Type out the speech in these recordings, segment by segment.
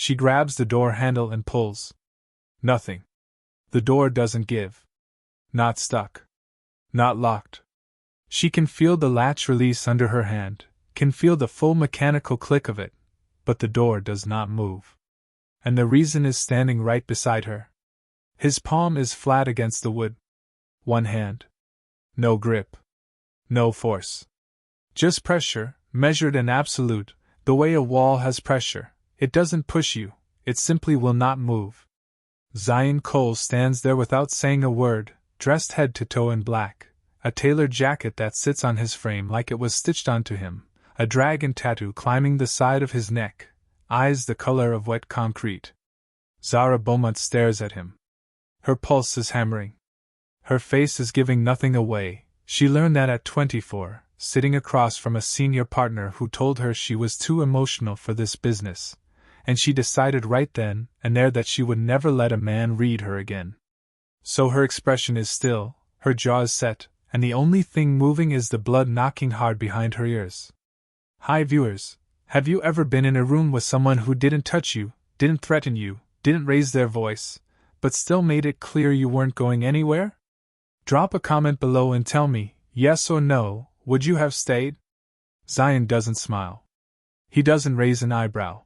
She grabs the door handle and pulls. Nothing. The door doesn't give. Not stuck. Not locked. She can feel the latch release under her hand, can feel the full mechanical click of it, but the door does not move. And the reason is standing right beside her. His palm is flat against the wood. One hand. No grip. No force. Just pressure, measured and absolute, the way a wall has pressure. It doesn't push you, it simply will not move. Zion Cole stands there without saying a word, dressed head to toe in black, a tailored jacket that sits on his frame like it was stitched onto him, a dragon tattoo climbing the side of his neck, eyes the color of wet concrete. Zara Beaumont stares at him. Her pulse is hammering. Her face is giving nothing away. She learned that at 24, sitting across from a senior partner who told her she was too emotional for this business, and she decided right then and there that she would never let a man read her again. So her expression is still, her jaw is set, and the only thing moving is the blood knocking hard behind her ears. Hi viewers, have you ever been in a room with someone who didn't touch you, didn't threaten you, didn't raise their voice, but still made it clear you weren't going anywhere? Drop a comment below and tell me, yes or no, would you have stayed? Zion doesn't smile. He doesn't raise an eyebrow.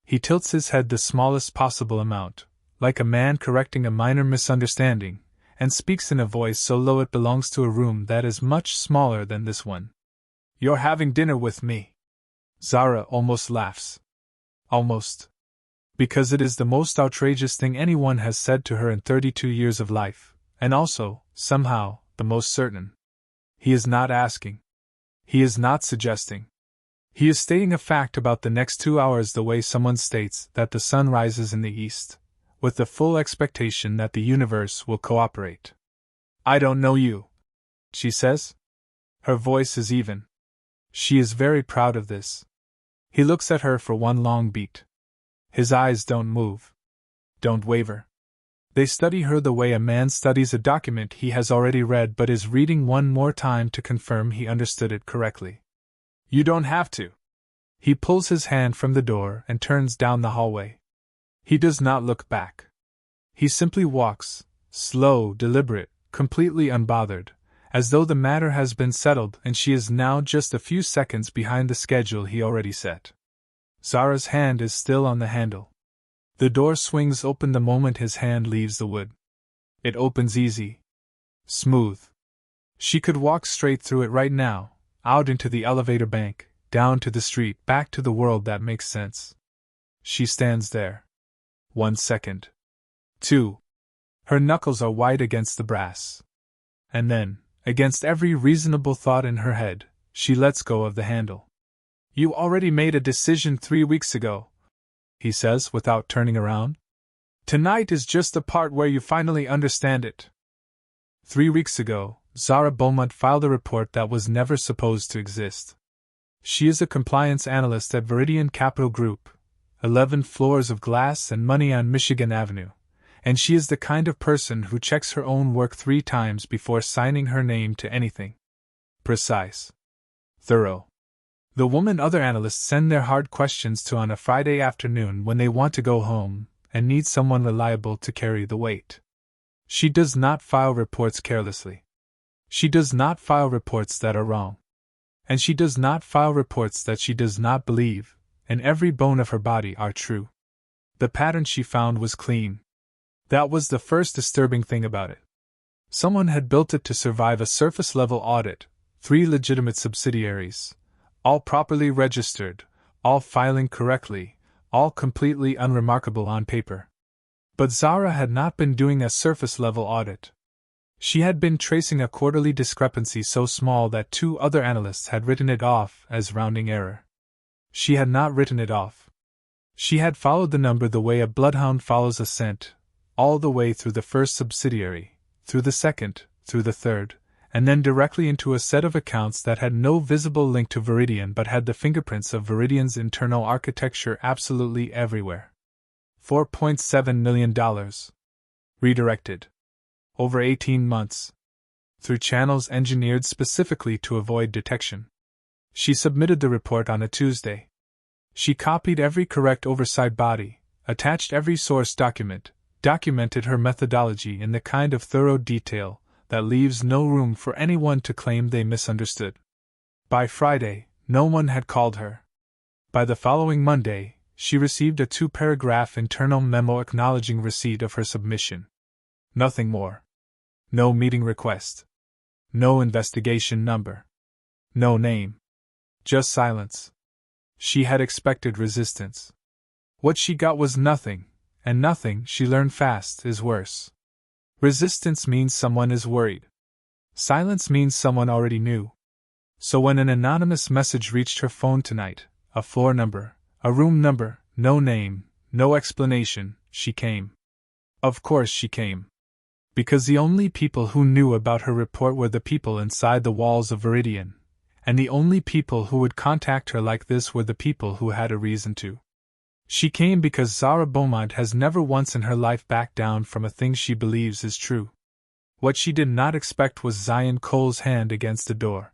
He tilts his head the smallest possible amount, like a man correcting a minor misunderstanding, and speaks in a voice so low it belongs to a room that is much smaller than this one. You're having dinner with me. Zara almost laughs. Almost. Because it is the most outrageous thing anyone has said to her in 32 years of life, and also, somehow, the most certain. He is not asking. He is not suggesting. He is stating a fact about the next 2 hours the way someone states that the sun rises in the east, with the full expectation that the universe will cooperate. I don't know you, she says. Her voice is even. She is very proud of this. He looks at her for one long beat. His eyes don't move. Don't waver. They study her the way a man studies a document he has already read but is reading one more time to confirm he understood it correctly. You don't have to. He pulls his hand from the door and turns down the hallway. He does not look back. He simply walks, slow, deliberate, completely unbothered, as though the matter has been settled and she is now just a few seconds behind the schedule he already set. Zara's hand is still on the handle. The door swings open the moment his hand leaves the wood. It opens easy. Smooth. She could walk straight through it right now, out into the elevator bank, down to the street, back to the world that makes sense. She stands there. 1 second. 2. Her knuckles are white against the brass. And then, against every reasonable thought in her head, she lets go of the handle. You already made a decision 3 weeks ago, he says without turning around. Tonight is just the part where you finally understand it. 3 weeks ago, Zara Beaumont filed a report that was never supposed to exist. She is a compliance analyst at Veridian Capital Group, 11 floors of glass and money on Michigan Avenue, and she is the kind of person who checks her own work 3 times before signing her name to anything. Precise. Thorough. The woman other analysts send their hard questions to on a Friday afternoon when they want to go home and need someone reliable to carry the weight. She does not file reports carelessly. She does not file reports that are wrong. And she does not file reports that she does not believe, and every bone of her body are true. The pattern she found was clean. That was the first disturbing thing about it. Someone had built it to survive a surface-level audit, 3 legitimate subsidiaries, all properly registered, all filing correctly, all completely unremarkable on paper. But Zara had not been doing a surface-level audit. She had been tracing a quarterly discrepancy so small that 2 other analysts had written it off as rounding error. She had not written it off. She had followed the number the way a bloodhound follows a scent, all the way through the first subsidiary, through the second, through the third, and then directly into a set of accounts that had no visible link to Veridian but had the fingerprints of Veridian's internal architecture absolutely everywhere. $4.7 million. Redirected. Over 18 months. Through channels engineered specifically to avoid detection. She submitted the report on a Tuesday. She copied every correct oversight body, attached every source document, documented her methodology in the kind of thorough detail that leaves no room for anyone to claim they misunderstood. By Friday, no one had called her. By the following Monday, she received a 2-paragraph internal memo acknowledging receipt of her submission. Nothing more. No meeting request. No investigation number. No name. Just silence. She had expected resistance. What she got was nothing, and nothing, she learned fast, is worse. Resistance means someone is worried. Silence means someone already knew. So when an anonymous message reached her phone tonight, a floor number, a room number, no name, no explanation, she came. Of course she came. Because the only people who knew about her report were the people inside the walls of Veridian, and the only people who would contact her like this were the people who had a reason to. She came because Zara Beaumont has never once in her life backed down from a thing she believes is true. What she did not expect was Zion Cole's hand against the door.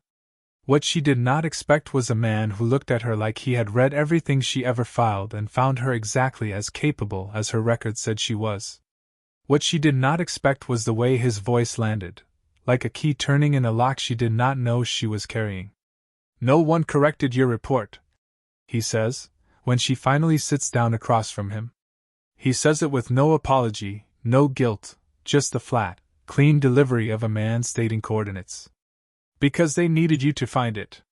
What she did not expect was a man who looked at her like he had read everything she ever filed and found her exactly as capable as her record said she was. What she did not expect was the way his voice landed, like a key turning in a lock she did not know she was carrying. "No one corrected your report," he says, when she finally sits down across from him. He says it with no apology, no guilt, just the flat, clean delivery of a man stating coordinates. "Because they needed you to find it."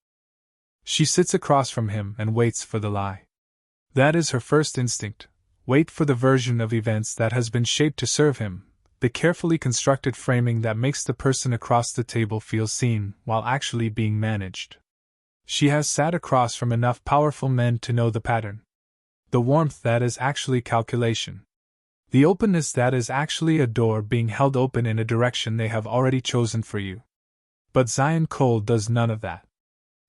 She sits across from him and waits for the lie. That is her first instinct. Wait for the version of events that has been shaped to serve him, the carefully constructed framing that makes the person across the table feel seen while actually being managed. She has sat across from enough powerful men to know the pattern. The warmth that is actually calculation. The openness that is actually a door being held open in a direction they have already chosen for you. But Zion Cole does none of that.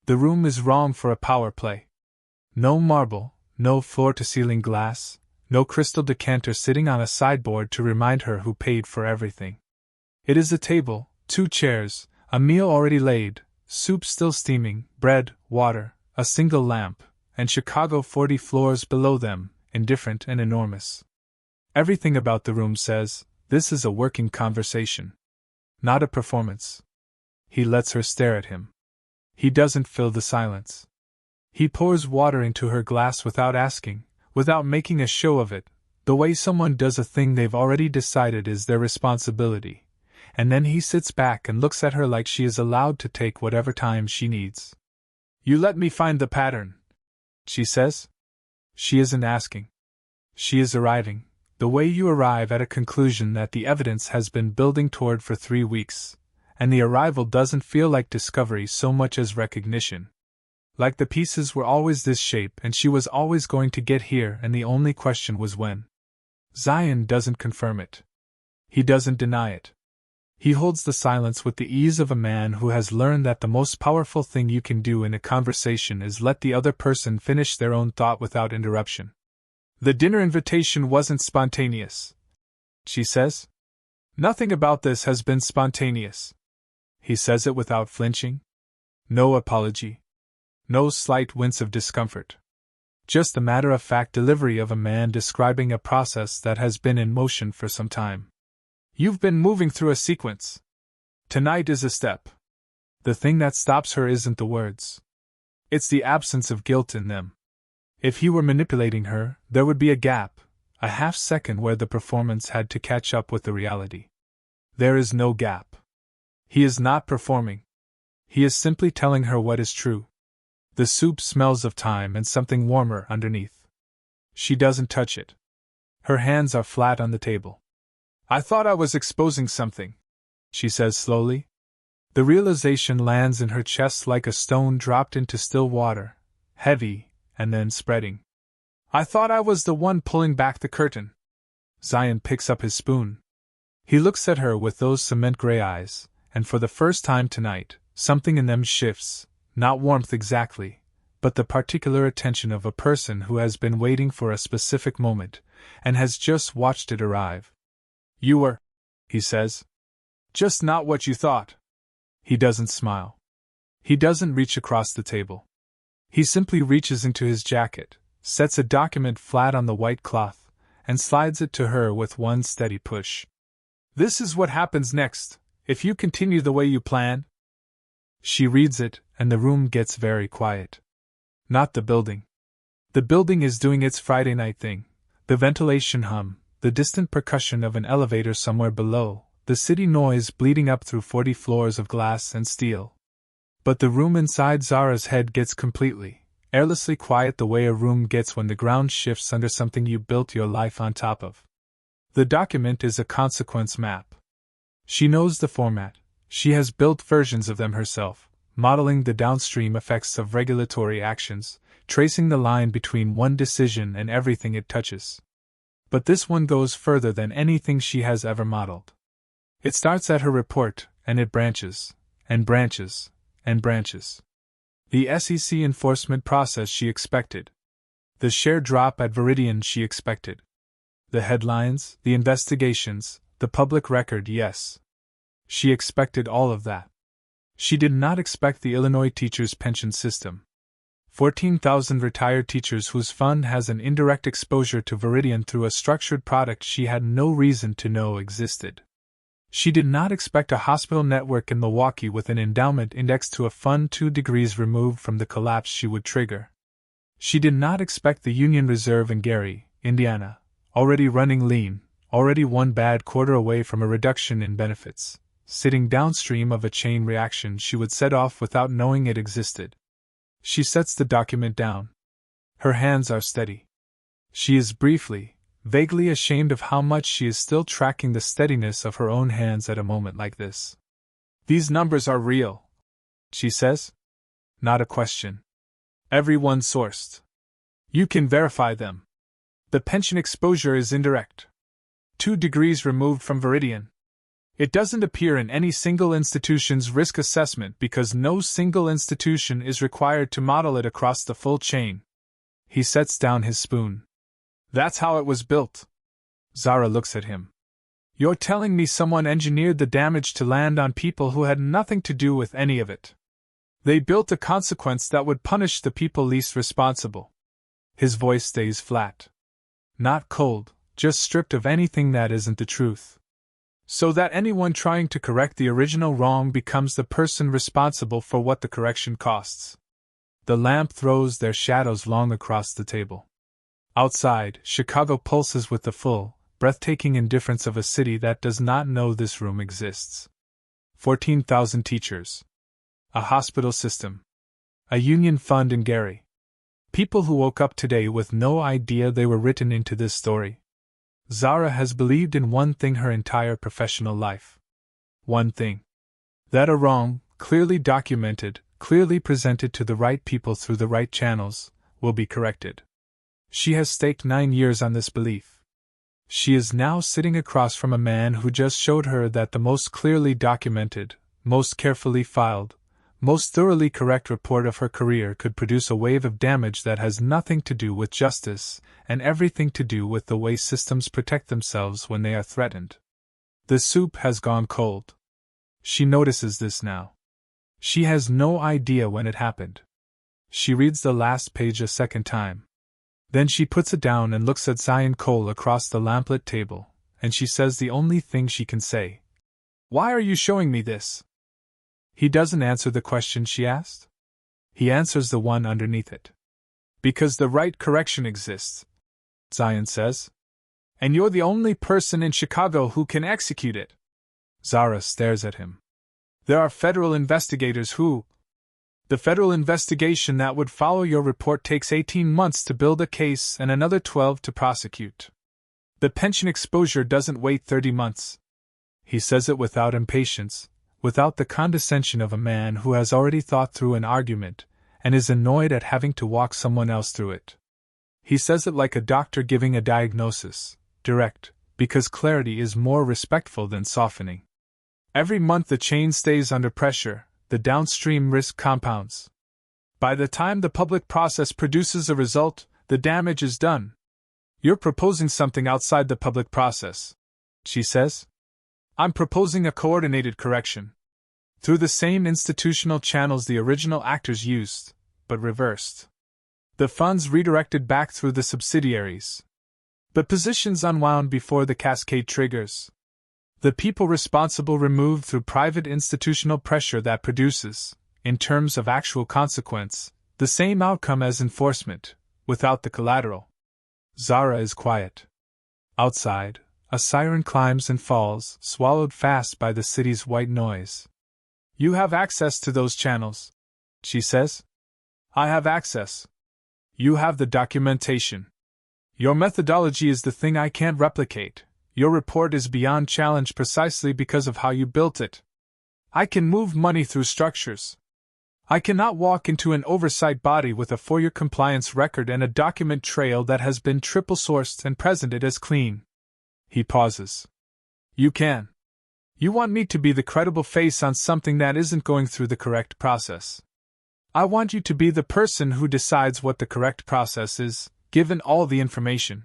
The room is wrong for a power play. No marble, no floor-to-ceiling glass, no crystal decanter sitting on a sideboard to remind her who paid for everything. It is a table, 2 chairs, a meal already laid, soup still steaming, bread, water, a single lamp, and Chicago 40 floors below them, indifferent and enormous. Everything about the room says, this is a working conversation. Not a performance. He lets her stare at him. He doesn't fill the silence. He pours water into her glass without asking, without making a show of it, the way someone does a thing they've already decided is their responsibility, and then he sits back and looks at her like she is allowed to take whatever time she needs. "You let me find the pattern," she says. She isn't asking. She is arriving, the way you arrive at a conclusion that the evidence has been building toward for 3 weeks, and the arrival doesn't feel like discovery so much as recognition. Like the pieces were always this shape and she was always going to get here and the only question was when. Zion doesn't confirm it. He doesn't deny it. He holds the silence with the ease of a man who has learned that the most powerful thing you can do in a conversation is let the other person finish their own thought without interruption. "The dinner invitation wasn't spontaneous," she says. "Nothing about this has been spontaneous." He says it without flinching. No apology. No slight wince of discomfort. Just the matter-of-fact delivery of a man describing a process that has been in motion for some time. "You've been moving through a sequence. Tonight is a step." The thing that stops her isn't the words. It's the absence of guilt in them. If he were manipulating her, there would be a gap, a half-second where the performance had to catch up with the reality. There is no gap. He is not performing. He is simply telling her what is true. The soup smells of thyme and something warmer underneath. She doesn't touch it. Her hands are flat on the table. "I thought I was exposing something," she says slowly. The realization lands in her chest like a stone dropped into still water, heavy, and then spreading. "I thought I was the one pulling back the curtain." Zion picks up his spoon. He looks at her with those cement gray eyes, and for the first time tonight, something in them shifts. Not warmth exactly, but the particular attention of a person who has been waiting for a specific moment, and has just watched it arrive. "You were," he says. "Just not what you thought." He doesn't smile. He doesn't reach across the table. He simply reaches into his jacket, sets a document flat on the white cloth, and slides it to her with one steady push. "This is what happens next, if you continue the way you plan." She reads it, and the room gets very quiet. Not the building. The building is doing its Friday night thing. The ventilation hum, the distant percussion of an elevator somewhere below, the city noise bleeding up through 40 floors of glass and steel. But the room inside Zara's head gets completely, airlessly quiet the way a room gets when the ground shifts under something you built your life on top of. The document is a consequence map. She knows the format. She has built versions of them herself, modeling the downstream effects of regulatory actions, tracing the line between one decision and everything it touches. But this one goes further than anything she has ever modeled. It starts at her report, and it branches, and branches, and branches. The SEC enforcement process she expected. The share drop at Veridian she expected. The headlines, the investigations, the public record, yes. She expected all of that. She did not expect the Illinois teachers' pension system. 14,000 retired teachers whose fund has an indirect exposure to Veridian through a structured product she had no reason to know existed. She did not expect a hospital network in Milwaukee with an endowment indexed to a fund 2 degrees removed from the collapse she would trigger. She did not expect the Union Reserve in Gary, Indiana, already running lean, already one bad quarter away from a reduction in benefits, sitting downstream of a chain reaction she would set off without knowing it existed. She sets the document down. Her hands are steady. She is briefly, vaguely ashamed of how much she is still tracking the steadiness of her own hands at a moment like this. "These numbers are real," she says. Not a question. Everyone sourced. You can verify them. The pension exposure is indirect. 2 degrees removed from Veridian. It doesn't appear in any single institution's risk assessment because no single institution is required to model it across the full chain. He sets down his spoon. "That's how it was built." Zara looks at him. "You're telling me someone engineered the damage to land on people who had nothing to do with any of it. They built a consequence that would punish the people least responsible." His voice stays flat. Not cold, just stripped of anything that isn't the truth. "So that anyone trying to correct the original wrong becomes the person responsible for what the correction costs." The lamp throws their shadows long across the table. Outside, Chicago pulses with the full, breathtaking indifference of a city that does not know this room exists. 14,000 teachers. A hospital system. A union fund in Gary. People who woke up today with no idea they were written into this story. Zara has believed in one thing her entire professional life. One thing. That a wrong, clearly documented, clearly presented to the right people through the right channels, will be corrected. She has staked 9 years on this belief. She is now sitting across from a man who just showed her that the most clearly documented, most carefully filed, most thoroughly correct report of her career could produce a wave of damage that has nothing to do with justice, and everything to do with the way systems protect themselves when they are threatened. The soup has gone cold. She notices this now. She has no idea when it happened. She reads the last page a second time. Then she puts it down and looks at Zion Cole across the lamplit table, and she says the only thing she can say. "Why are you showing me this?" He doesn't answer the question she asked. He answers the one underneath it. "Because the right correction exists," Zion says. "And you're the only person in Chicago who can execute it." Zara stares at him. "There are federal investigators who..." "The federal investigation that would follow your report takes 18 months to build a case and another 12 to prosecute. The pension exposure doesn't wait 30 months. He says it without impatience, without the condescension of a man who has already thought through an argument and is annoyed at having to walk someone else through it. He says it like a doctor giving a diagnosis, direct, because clarity is more respectful than softening. Every month the chain stays under pressure, the downstream risk compounds. By the time the public process produces a result, the damage is done. You're proposing something outside the public process," she says. "I'm proposing a coordinated correction. Through the same institutional channels the original actors used, but reversed. The funds redirected back through the subsidiaries. But positions unwound before the cascade triggers. The people responsible removed through private institutional pressure that produces, in terms of actual consequence, the same outcome as enforcement, without the collateral. Zara is quiet. Outside, a siren climbs and falls, swallowed fast by the city's white noise. You have access to those channels, she says. I have access. You have the documentation. Your methodology is the thing I can't replicate. Your report is beyond challenge precisely because of how you built it. I can move money through structures. I cannot walk into an oversight body with a FOIA compliance record and a document trail that has been triple-sourced and presented as clean. He pauses. You can. You want me to be the credible face on something that isn't going through the correct process. I want you to be the person who decides what the correct process is, given all the information.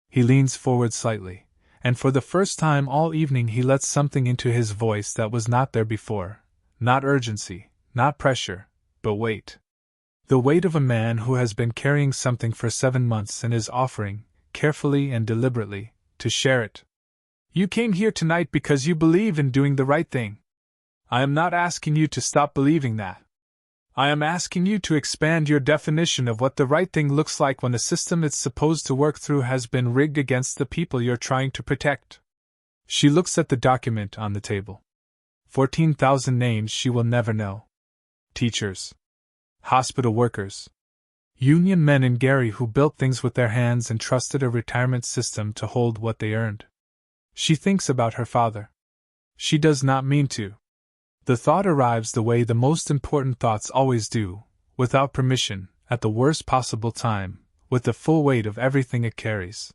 He leans forward slightly, and for the first time all evening he lets something into his voice that was not there before. Not urgency, not pressure, but weight. The weight of a man who has been carrying something for 7 months and is offering, carefully and deliberately, to share it. You came here tonight because you believe in doing the right thing. I am not asking you to stop believing that. I am asking you to expand your definition of what the right thing looks like when the system it's supposed to work through has been rigged against the people you're trying to protect. She looks at the document on the table. 14,000 names she will never know. Teachers. Hospital workers. Union men in Gary who built things with their hands and trusted a retirement system to hold what they earned. She thinks about her father. She does not mean to. The thought arrives the way the most important thoughts always do, without permission, at the worst possible time, with the full weight of everything it carries.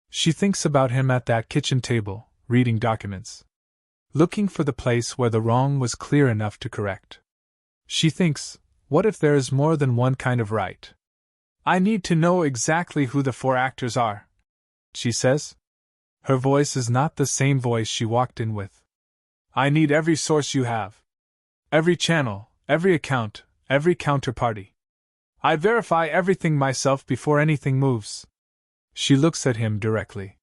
She thinks about him at that kitchen table, reading documents. Looking for the place where the wrong was clear enough to correct. She thinks, what if there is more than one kind of right? I need to know exactly who the 4 actors are, she says. Her voice is not the same voice she walked in with. I need every source you have. Every channel, every account, every counterparty. I verify everything myself before anything moves. She looks at him directly.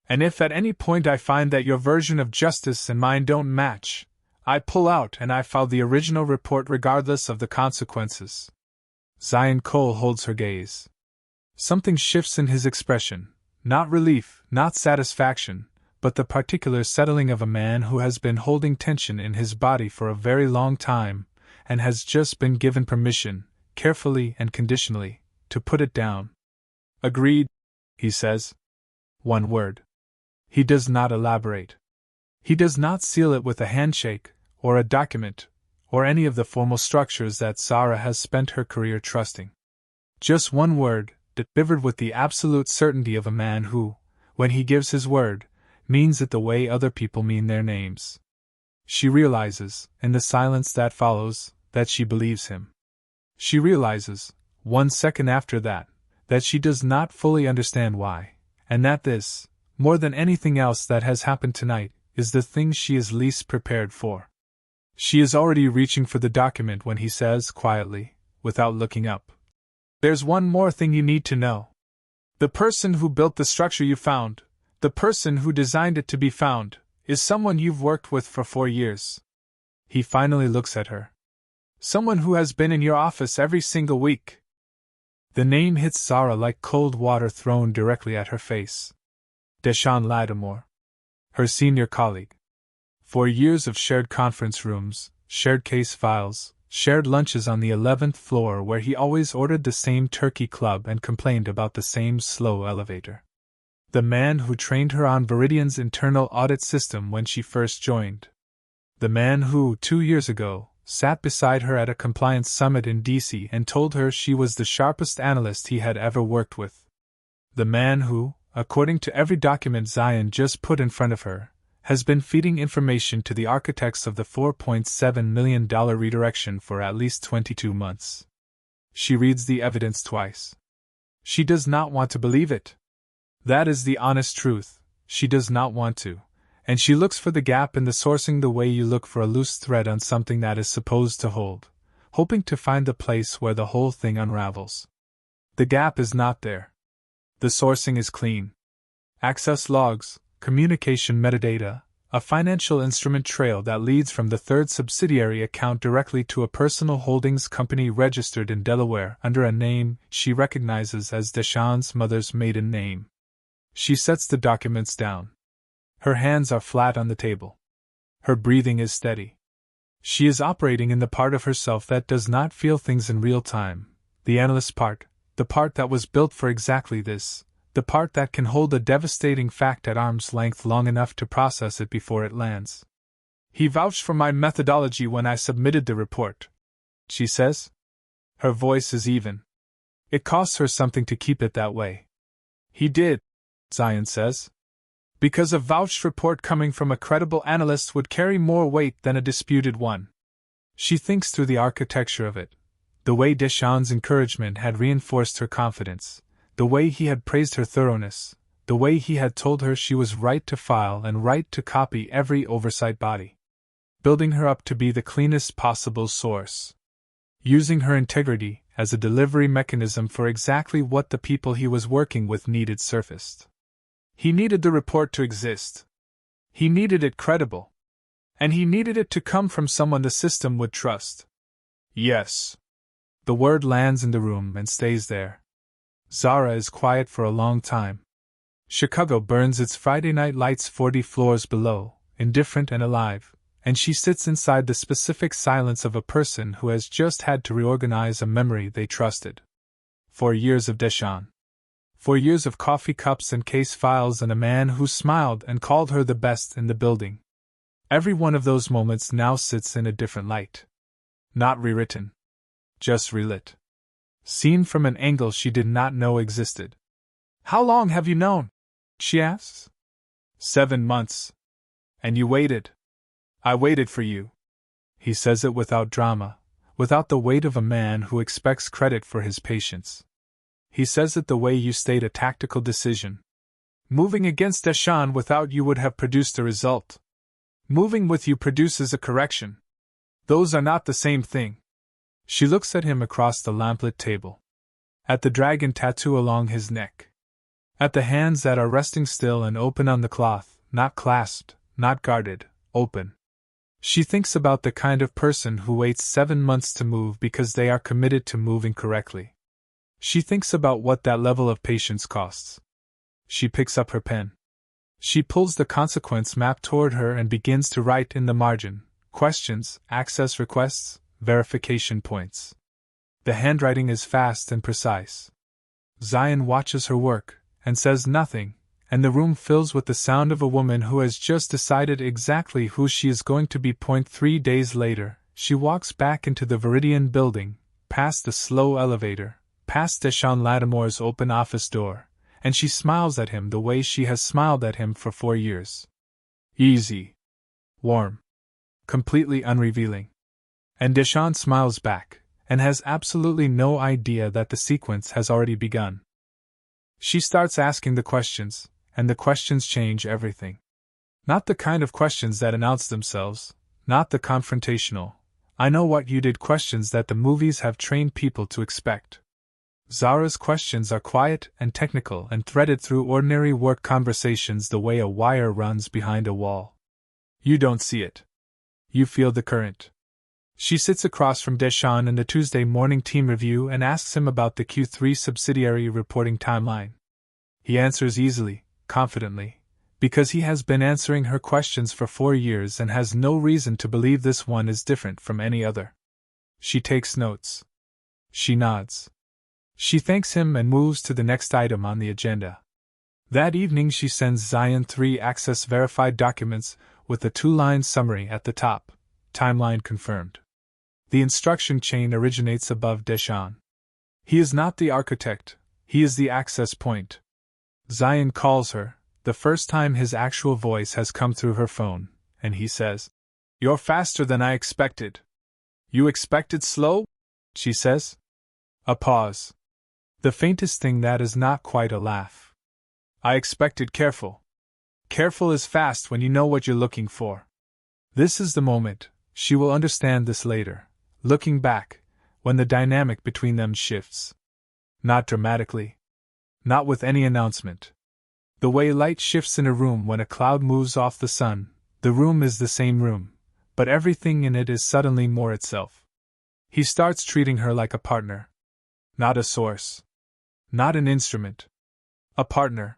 And if at any point I find that your version of justice and mine don't match, I pull out and I file the original report regardless of the consequences. Zion Cole holds her gaze. Something shifts in his expression, not relief, not satisfaction, but the particular settling of a man who has been holding tension in his body for a very long time, and has just been given permission, carefully and conditionally, to put it down. Agreed, he says. One word. He does not elaborate. He does not seal it with a handshake, or a document, or any of the formal structures that Zara has spent her career trusting. Just one word, delivered with the absolute certainty of a man who, when he gives his word, means it the way other people mean their names. She realizes, in the silence that follows, that she believes him. She realizes, 1 second after that she does not fully understand why, and that this, more than anything else that has happened tonight, is the thing she is least prepared for. She is already reaching for the document when he says quietly, without looking up, "There's one more thing you need to know. The person who built the structure you found, the person who designed it to be found, is someone you've worked with for 4 years. He finally looks at her. Someone who has been in your office every single week. The name hits Zara like cold water thrown directly at her face. Deshaun Lattimore. Her senior colleague. 4 years of shared conference rooms, shared case files, shared lunches on the 11th floor where he always ordered the same turkey club and complained about the same slow elevator. The man who trained her on Veridian's internal audit system when she first joined. The man who, 2 years ago, sat beside her at a compliance summit in D.C. and told her she was the sharpest analyst he had ever worked with. The man who, according to every document Zion just put in front of her, has been feeding information to the architects of the $4.7 million redirection for at least 22 months. She reads the evidence twice. She does not want to believe it. That is the honest truth, she does not want to, and she looks for the gap in the sourcing the way you look for a loose thread on something that is supposed to hold, hoping to find the place where the whole thing unravels. The gap is not there. The sourcing is clean. Access logs, communication metadata, a financial instrument trail that leads from the third subsidiary account directly to a personal holdings company registered in Delaware under a name she recognizes as Deshawn's mother's maiden name. She sets the documents down. Her hands are flat on the table. Her breathing is steady. She is operating in the part of herself that does not feel things in real time, the analyst part, the part that was built for exactly this, the part that can hold a devastating fact at arm's length long enough to process it before it lands. He vouched for my methodology when I submitted the report, she says. Her voice is even. It costs her something to keep it that way. He did, Zion says. Because a vouched report coming from a credible analyst would carry more weight than a disputed one. She thinks through the architecture of it, the way Deshawn's encouragement had reinforced her confidence, the way he had praised her thoroughness, the way he had told her she was right to file and right to copy every oversight body. Building her up to be the cleanest possible source. Using her integrity as a delivery mechanism for exactly what the people he was working with needed surfaced. He needed the report to exist. He needed it credible. And he needed it to come from someone the system would trust. Yes. The word lands in the room and stays there. Zara is quiet for a long time. Chicago burns its Friday night lights 40 floors below, indifferent and alive, and she sits inside the specific silence of a person who has just had to reorganize a memory they trusted. 4 years of Deshawn. 4 years of coffee cups and case files and a man who smiled and called her the best in the building. Every one of those moments now sits in a different light. Not rewritten. Just relit. Seen from an angle she did not know existed. How long have you known? She asks. 7 months. And you waited. I waited for you. He says it without drama, without the weight of a man who expects credit for his patience. He says it the way you state a tactical decision. Moving against Deshawn without you would have produced a result. Moving with you produces a correction. Those are not the same thing. She looks at him across the lamplit table. At the dragon tattoo along his neck. At the hands that are resting still and open on the cloth, not clasped, not guarded, open. She thinks about the kind of person who waits 7 months to move because they are committed to moving correctly. She thinks about what that level of patience costs. She picks up her pen. She pulls the consequence map toward her and begins to write in the margin, questions, access requests, verification points. The handwriting is fast and precise. Zion watches her work, and says nothing, and the room fills with the sound of a woman who has just decided exactly who she is going to be. 3 days later, she walks back into the Veridian building, past the slow elevator, past Deshawn Lattimore's open office door, and she smiles at him the way she has smiled at him for 4 years. Easy. Warm. Completely unrevealing. And Deshawn smiles back, and has absolutely no idea that the sequence has already begun. She starts asking the questions, and the questions change everything. Not the kind of questions that announce themselves, not the confrontational, I know what you did questions that the movies have trained people to expect. Zara's questions are quiet and technical and threaded through ordinary work conversations the way a wire runs behind a wall. You don't see it. You feel the current. She sits across from Deshawn in the Tuesday morning team review and asks him about the Q3 subsidiary reporting timeline. He answers easily, confidently, because he has been answering her questions for 4 years and has no reason to believe this one is different from any other. She takes notes. She nods. She thanks him and moves to the next item on the agenda. That evening she sends Zion 3 access-verified documents with a 2-line summary at the top, timeline confirmed. The instruction chain originates above Deshawn. He is not the architect, he is the access point. Zion calls her, the first time his actual voice has come through her phone, and he says, "You're faster than I expected." "You expected slow?" she says. A pause. The faintest thing that is not quite a laugh. "I expected careful. Careful is fast when you know what you're looking for." This is the moment, she will understand this later, looking back, when the dynamic between them shifts. Not dramatically. Not with any announcement. The way light shifts in a room when a cloud moves off the sun, the room is the same room, but everything in it is suddenly more itself. He starts treating her like a partner. Not a source. Not an instrument. A partner.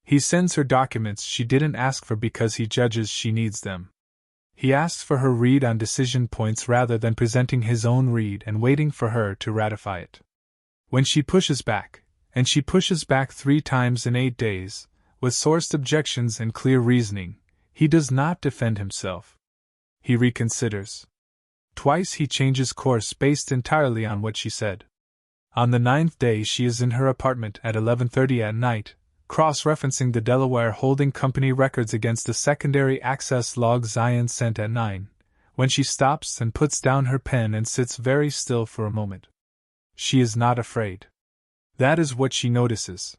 He sends her documents she didn't ask for because he judges she needs them. He asks for her read on decision points rather than presenting his own read and waiting for her to ratify it. When she pushes back, and she pushes back 3 times in 8 days, with sourced objections and clear reasoning, he does not defend himself. He reconsiders. Twice he changes course based entirely on what she said. On the 9th day she is in her apartment at 11:30 at night, cross-referencing the Delaware Holding Company records against the secondary access log Zion sent at 9, when she stops and puts down her pen and sits very still for a moment. She is not afraid. That is what she notices.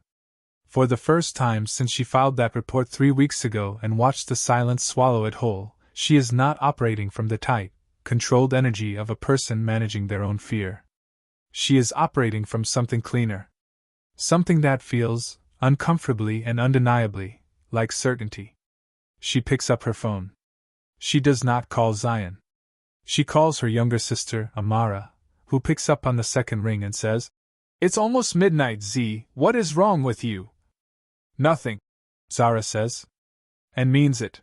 For the first time since she filed that report 3 weeks ago and watched the silence swallow it whole, she is not operating from the tight, controlled energy of a person managing their own fear. She is operating from something cleaner. Something that feels, uncomfortably and undeniably, like certainty. She picks up her phone. She does not call Zion. She calls her younger sister, Amara, who picks up on the second ring and says, "It's almost midnight, Z, what is wrong with you?" "Nothing," Zara says. And means it.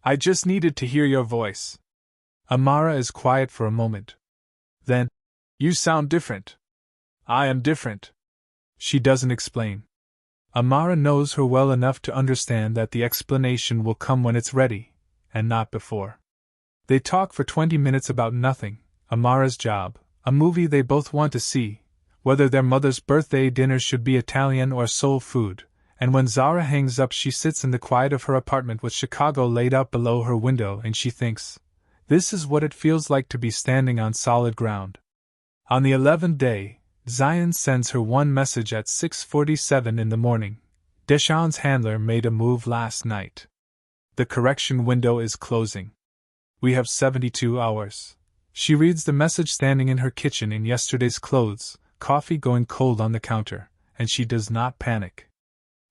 "I just needed to hear your voice." Amara is quiet for a moment. Then, "You sound different." "I am different." She doesn't explain. Amara knows her well enough to understand that the explanation will come when it's ready, and not before. They talk for 20 minutes about nothing, Amara's job, a movie they both want to see, whether their mother's birthday dinner should be Italian or soul food, and when Zara hangs up she sits in the quiet of her apartment with Chicago laid out below her window and she thinks, this is what it feels like to be standing on solid ground. On the 11th day, Zion sends her one message at 6:47 in the morning. Deshawn's handler made a move last night. The correction window is closing. We have 72 hours. She reads the message standing in her kitchen in yesterday's clothes, coffee going cold on the counter, and she does not panic.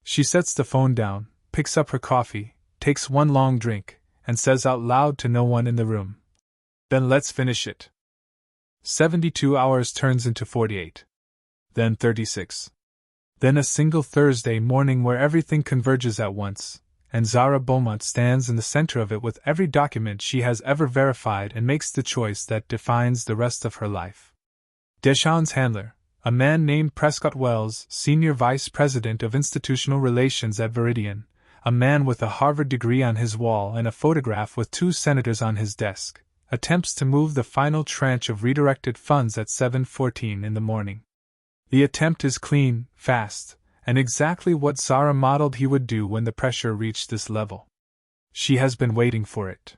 She sets the phone down, picks up her coffee, takes one long drink, and says out loud to no one in the room, "Then let's finish it." 72 hours turns into 48. Then 36. Then a single Thursday morning where everything converges at once, and Zara Beaumont stands in the center of it with every document she has ever verified and makes the choice that defines the rest of her life. Deshawn's handler, a man named Prescott Wells, Senior Vice President of Institutional Relations at Veridian, a man with a Harvard degree on his wall and a photograph with 2 senators on his desk, attempts to move the final tranche of redirected funds at 7:14 in the morning. The attempt is clean, fast, and exactly what Zara modeled he would do when the pressure reached this level. She has been waiting for it.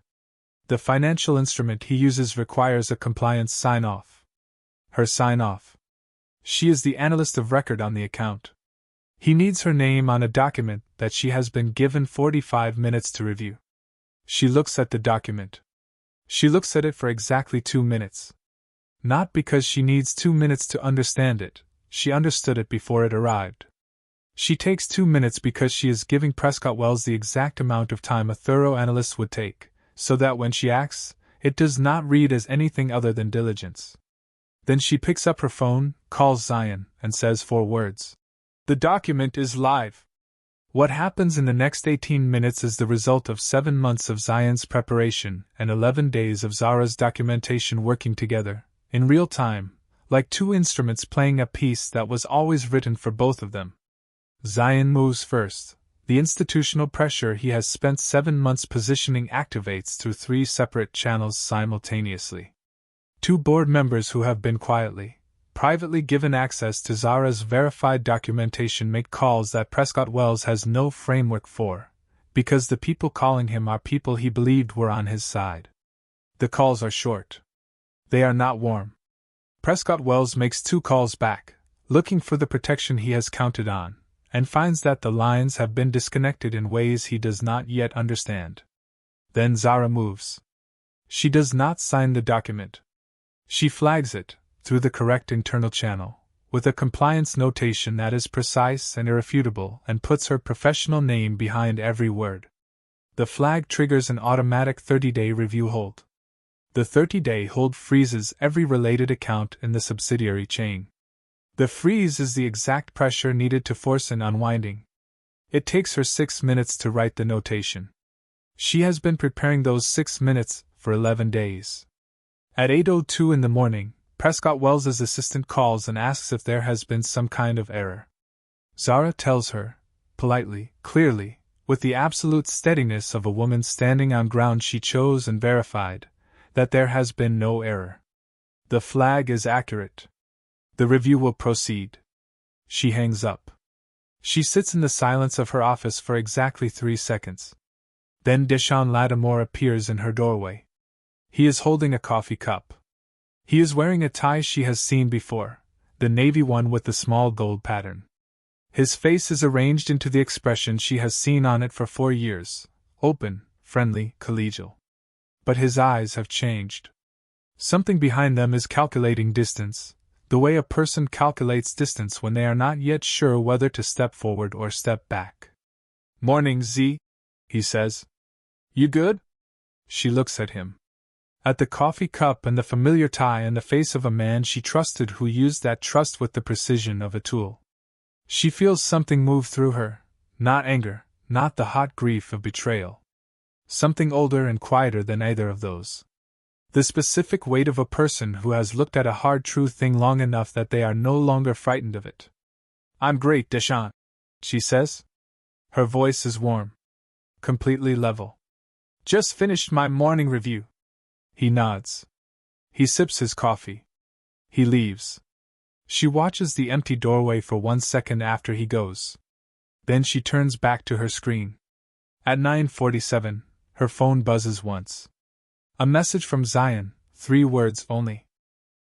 The financial instrument he uses requires a compliance sign-off. Her sign-off. She is the analyst of record on the account. He needs her name on a document that she has been given 45 minutes to review. She looks at the document. She looks at it for exactly 2 minutes. Not because she needs 2 minutes to understand it, she understood it before it arrived. She takes 2 minutes because she is giving Prescott Wells the exact amount of time a thorough analyst would take, so that when she acts, it does not read as anything other than diligence. Then she picks up her phone, calls Zion, and says 4 words. The document is live. What happens in the next 18 minutes is the result of 7 months of Zion's preparation and 11 days of Zara's documentation working together, in real time, like 2 instruments playing a piece that was always written for both of them. Zion moves first. The institutional pressure he has spent 7 months positioning activates through 3 separate channels simultaneously. 2 board members who have been privately given access to Zara's verified documentation make calls that Prescott Wells has no framework for, because the people calling him are people he believed were on his side. The calls are short. They are not warm. Prescott Wells makes 2 calls back, looking for the protection he has counted on, and finds that the lines have been disconnected in ways he does not yet understand. Then Zara moves. She does not sign the document. She flags it, through the correct internal channel, with a compliance notation that is precise and irrefutable and puts her professional name behind every word. The flag triggers an automatic 30-day review hold. The 30-day hold freezes every related account in the subsidiary chain. The freeze is the exact pressure needed to force an unwinding. It takes her 6 minutes to write the notation. She has been preparing those 6 minutes for 11 days. At 8:02 in the morning, Prescott Wells's assistant calls and asks if there has been some kind of error. Zara tells her, politely, clearly, with the absolute steadiness of a woman standing on ground she chose and verified, that there has been no error. The flag is accurate. The review will proceed. She hangs up. She sits in the silence of her office for exactly 3 seconds. Then Deshaun Lattimore appears in her doorway. He is holding a coffee cup. He is wearing a tie she has seen before, the navy one with the small gold pattern. His face is arranged into the expression she has seen on it for 4 years, open, friendly, collegial. But his eyes have changed. Something behind them is calculating distance, the way a person calculates distance when they are not yet sure whether to step forward or step back. "Morning, Z," he says. "You good?" She looks at him. At the coffee cup and the familiar tie and the face of a man she trusted who used that trust with the precision of a tool. She feels something move through her, not anger, not the hot grief of betrayal. Something older and quieter than either of those. The specific weight of a person who has looked at a hard true thing long enough that they are no longer frightened of it. "I'm great, Deshaun," she says. Her voice is warm. Completely level. "Just finished my morning review." He nods. He sips his coffee. He leaves. She watches the empty doorway for 1 second after he goes. Then she turns back to her screen. At 9:47, her phone buzzes once. A message from Zion, 3 words only.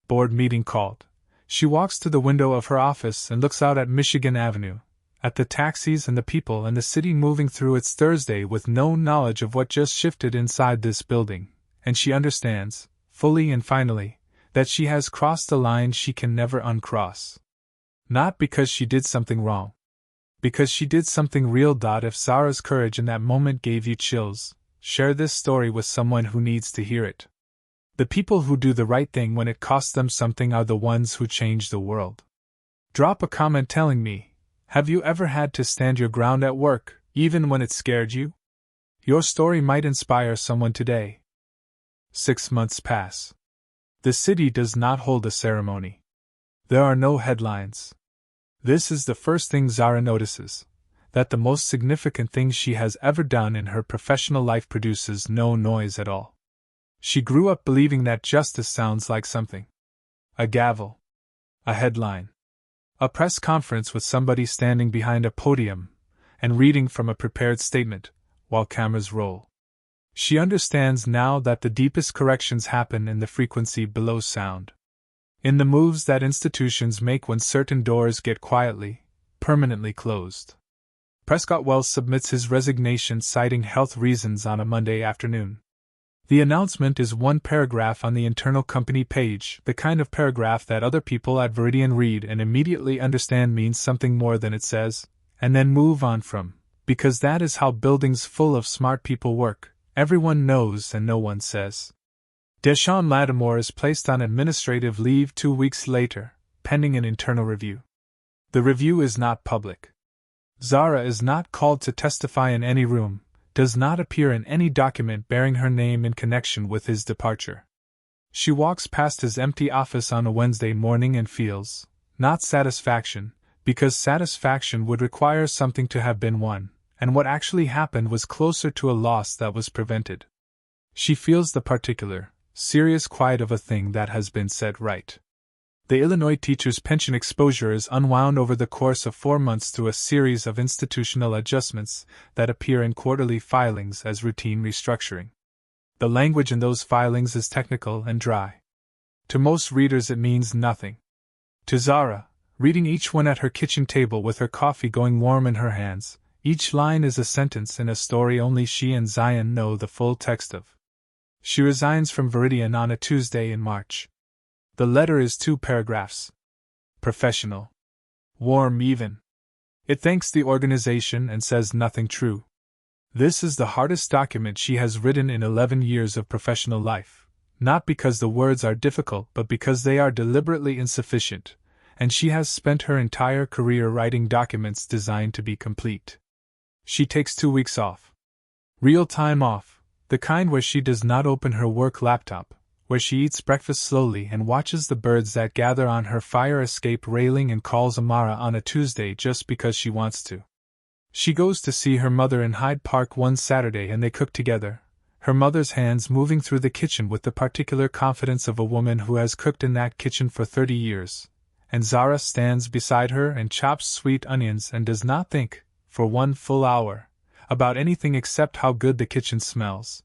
Board meeting called. She walks to the window of her office and looks out at Michigan Avenue, at the taxis and the people and the city moving through its Thursday with no knowledge of what just shifted inside this building, and she understands, fully and finally, that she has crossed a line she can never uncross. Not because she did something wrong. Because she did something real. If Zara's courage in that moment gave you chills, share this story with someone who needs to hear it. The people who do the right thing when it costs them something are the ones who change the world. Drop a comment telling me, have you ever had to stand your ground at work, even when it scared you? Your story might inspire someone today. 6 months pass. The city does not hold a ceremony. There are no headlines. This is the first thing Zara notices, that the most significant thing she has ever done in her professional life produces no noise at all. She grew up believing that justice sounds like something. A gavel. A headline. A press conference with somebody standing behind a podium and reading from a prepared statement, while cameras roll. She understands now that the deepest corrections happen in the frequency below sound. In the moves that institutions make when certain doors get quietly, permanently closed. Prescott Wells submits his resignation citing health reasons on a Monday afternoon. The announcement is 1 paragraph on the internal company page, the kind of paragraph that other people at Veridian read and immediately understand means something more than it says, and then move on from, because that is how buildings full of smart people work. Everyone knows and no one says. Deshaun Lattimore is placed on administrative leave 2 weeks later, pending an internal review. The review is not public. Zara is not called to testify in any room, does not appear in any document bearing her name in connection with his departure. She walks past his empty office on a Wednesday morning and feels, not satisfaction, because satisfaction would require something to have been won, and what actually happened was closer to a loss that was prevented. She feels the particular, serious quiet of a thing that has been set right. The Illinois teacher's pension exposure is unwound over the course of 4 months through a series of institutional adjustments that appear in quarterly filings as routine restructuring. The language in those filings is technical and dry. To most readers it means nothing. To Zara, reading each one at her kitchen table with her coffee going warm in her hands, each line is a sentence in a story only she and Zion know the full text of. She resigns from Veridian on a Tuesday in March. The letter is 2 paragraphs. professional. Warm even. It thanks the organization and says nothing true. This is the hardest document she has written in 11 years of professional life, not because the words are difficult but because they are deliberately insufficient, and she has spent her entire career writing documents designed to be complete. She takes 2 weeks off. Real time off, the kind where she does not open her work laptop, where she eats breakfast slowly and watches the birds that gather on her fire escape railing and calls Amara on a Tuesday just because she wants to. She goes to see her mother in Hyde Park one Saturday and they cook together, her mother's hands moving through the kitchen with the particular confidence of a woman who has cooked in that kitchen for 30 years, and Zara stands beside her and chops sweet onions and does not think, for 1 full hour, about anything except how good the kitchen smells.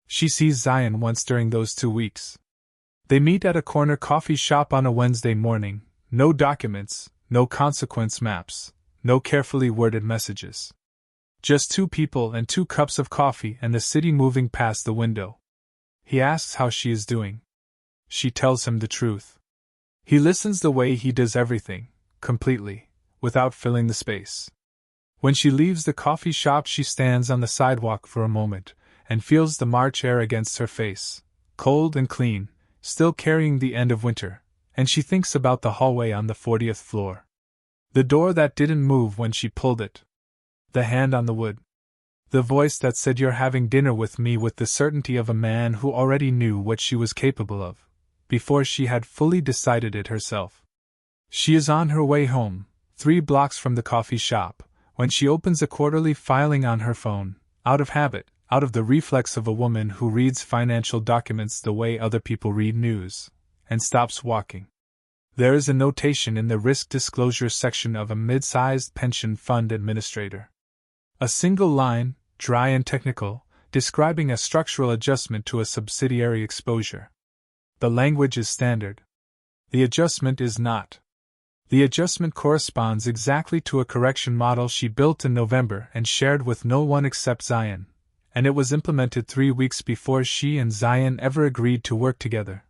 She sees Zion once during those 2 weeks. They meet at a corner coffee shop on a Wednesday morning, no documents, no consequence maps, no carefully worded messages. Just 2 people and 2 cups of coffee and the city moving past the window. He asks how she is doing. She tells him the truth. He listens the way he does everything, completely, without filling the space. When she leaves the coffee shop, she stands on the sidewalk for a moment and feels the March air against her face, cold and clean, still carrying the end of winter, and she thinks about the hallway on the 40th floor. The door that didn't move when she pulled it. The hand on the wood. The voice that said you're having dinner with me with the certainty of a man who already knew what she was capable of, before she had fully decided it herself. She is on her way home, 3 blocks from the coffee shop, when she opens a quarterly filing on her phone, out of habit, out of the reflex of a woman who reads financial documents the way other people read news, and stops walking. There is a notation in the risk disclosure section of a mid-sized pension fund administrator. A single line, dry and technical, describing a structural adjustment to a subsidiary exposure. The language is standard. The adjustment is not. The adjustment corresponds exactly to a correction model she built in November and shared with no one except Zion, and it was implemented 3 weeks before she and Zion ever agreed to work together.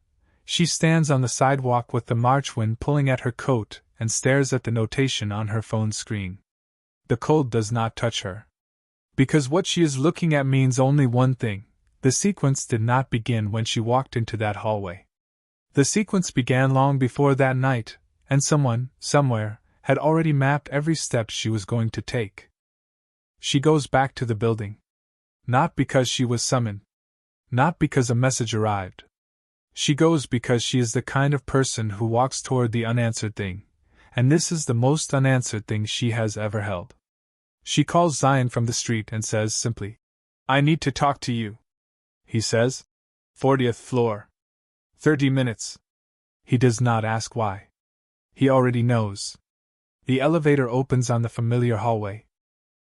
She stands on the sidewalk with the March wind pulling at her coat and stares at the notation on her phone screen. The cold does not touch her. Because what she is looking at means only one thing: the sequence did not begin when she walked into that hallway. The sequence began long before that night, and someone, somewhere, had already mapped every step she was going to take. She goes back to the building. Not because she was summoned. Not because a message arrived. She goes because she is the kind of person who walks toward the unanswered thing, and this is the most unanswered thing she has ever held. She calls Zion from the street and says simply, "I need to talk to you." He says, "40th floor. 30 minutes. He does not ask why. He already knows. The elevator opens on the familiar hallway.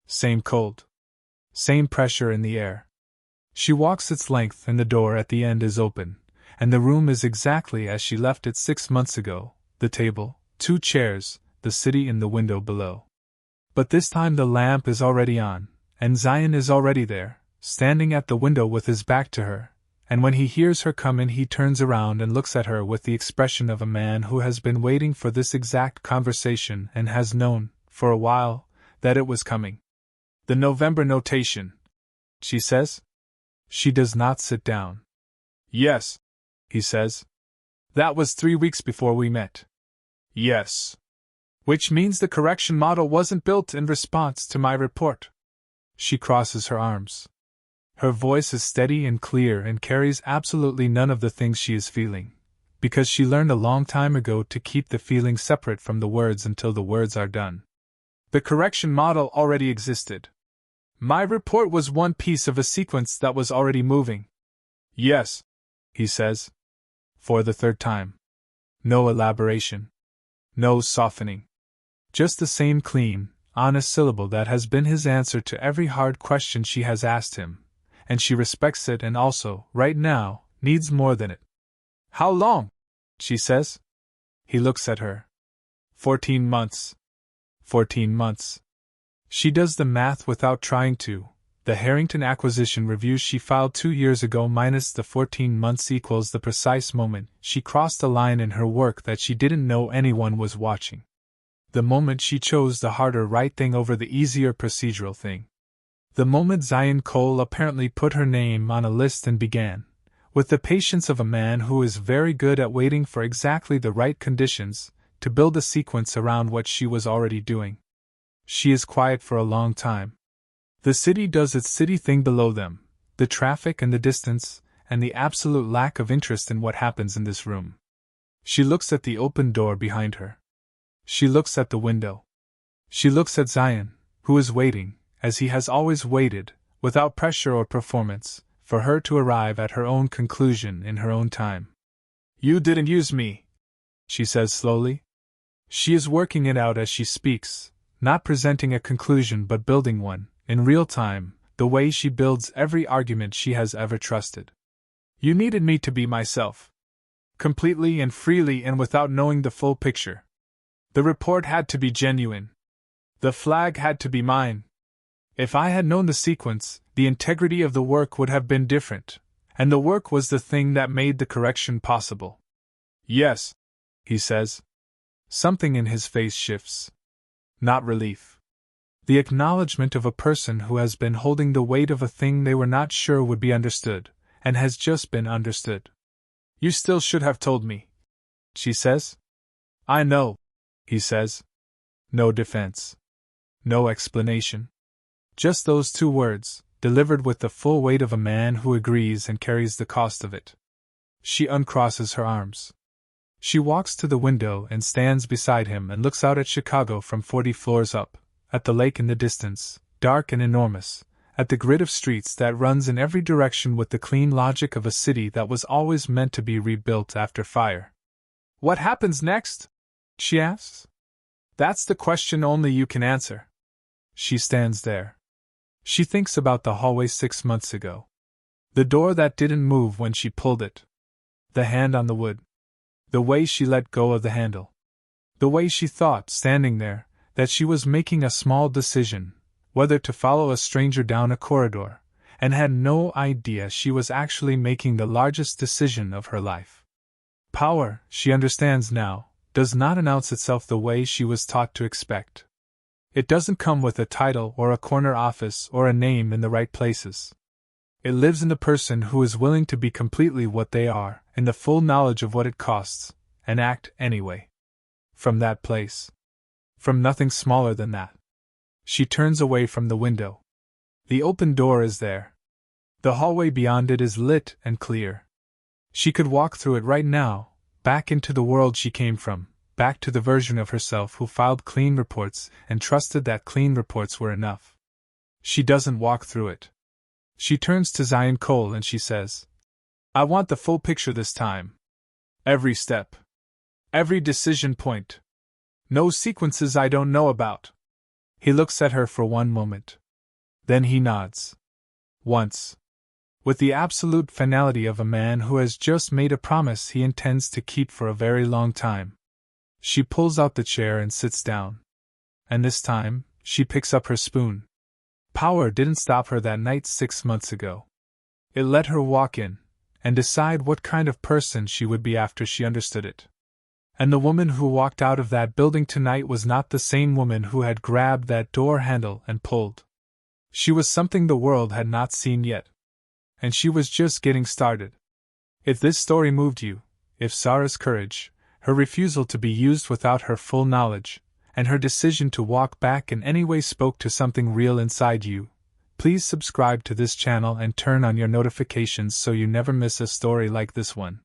Same cold. Same pressure in the air. She walks its length and the door at the end is open, and the room is exactly as she left it 6 months ago: the table, 2 chairs, the city in the window below. But this time the lamp is already on, and Zion is already there, standing at the window with his back to her, and when he hears her come in he turns around and looks at her with the expression of a man who has been waiting for this exact conversation and has known, for a while, that it was coming. "The November notation," she says. She does not sit down. "Yes," he says. "That was 3 weeks before we met." "Yes." "Which means the correction model wasn't built in response to my report." She crosses her arms. Her voice is steady and clear and carries absolutely none of the things she is feeling, because she learned a long time ago to keep the feeling separate from the words until the words are done. "The correction model already existed. My report was one piece of a sequence that was already moving." "Yes," he says. For the 3rd time. No elaboration. No softening. Just the same clean, honest syllable that has been his answer to every hard question she has asked him, and she respects it and also, right now, needs more than it. "How long?" she says. He looks at her. 14 months. 14 months. She does the math without trying to. The Harrington acquisition review she filed 2 years ago minus the 14 months equals the precise moment she crossed a line in her work that she didn't know anyone was watching. The moment she chose the harder right thing over the easier procedural thing. The moment Zion Cole apparently put her name on a list and began, with the patience of a man who is very good at waiting for exactly the right conditions, to build a sequence around what she was already doing. She is quiet for a long time. The city does its city thing below them, the traffic and the distance, and the absolute lack of interest in what happens in this room. She looks at the open door behind her. She looks at the window. She looks at Zion, who is waiting, as he has always waited, without pressure or performance, for her to arrive at her own conclusion in her own time. "You didn't use me," she says slowly. She is working it out as she speaks, not presenting a conclusion but building one, in real time, the way she builds every argument she has ever trusted. "You needed me to be myself. Completely and freely and without knowing the full picture. The report had to be genuine. The flag had to be mine. If I had known the sequence, the integrity of the work would have been different, and the work was the thing that made the correction possible." "Yes," he says. Something in his face shifts. Not relief. The acknowledgement of a person who has been holding the weight of a thing they were not sure would be understood, and has just been understood. "You still should have told me," she says. "I know," he says. No defense. No explanation. Just those 2 words, delivered with the full weight of a man who agrees and carries the cost of it. She uncrosses her arms. She walks to the window and stands beside him and looks out at Chicago from 40 floors up, at the lake in the distance, dark and enormous, at the grid of streets that runs in every direction with the clean logic of a city that was always meant to be rebuilt after fire. "What happens next?" she asks. "That's the question only you can answer." She stands there. She thinks about the hallway 6 months ago. The door that didn't move when she pulled it. The hand on the wood. The way she let go of the handle. The way she thought, standing there, that she was making a small decision, whether to follow a stranger down a corridor, and had no idea she was actually making the largest decision of her life. Power, she understands now, does not announce itself the way she was taught to expect. It doesn't come with a title or a corner office or a name in the right places. It lives in the person who is willing to be completely what they are, in the full knowledge of what it costs, and act anyway. From that place. From nothing smaller than that. She turns away from the window. The open door is there. The hallway beyond it is lit and clear. She could walk through it right now, back into the world she came from, back to the version of herself who filed clean reports and trusted that clean reports were enough. She doesn't walk through it. She turns to Zion Cole and she says, "I want the full picture this time. Every step. Every decision point. No sequences I don't know about." He looks at her for one moment. Then he nods. Once. With the absolute finality of a man who has just made a promise he intends to keep for a very long time. She pulls out the chair and sits down. And this time, she picks up her spoon. Power didn't stop her that night 6 months ago. It let her walk in, and decide what kind of person she would be after she understood it. And the woman who walked out of that building tonight was not the same woman who had grabbed that door handle and pulled. She was something the world had not seen yet. And she was just getting started. If this story moved you, if Zara's courage, her refusal to be used without her full knowledge, and her decision to walk back in any way spoke to something real inside you, please subscribe to this channel and turn on your notifications so you never miss a story like this one.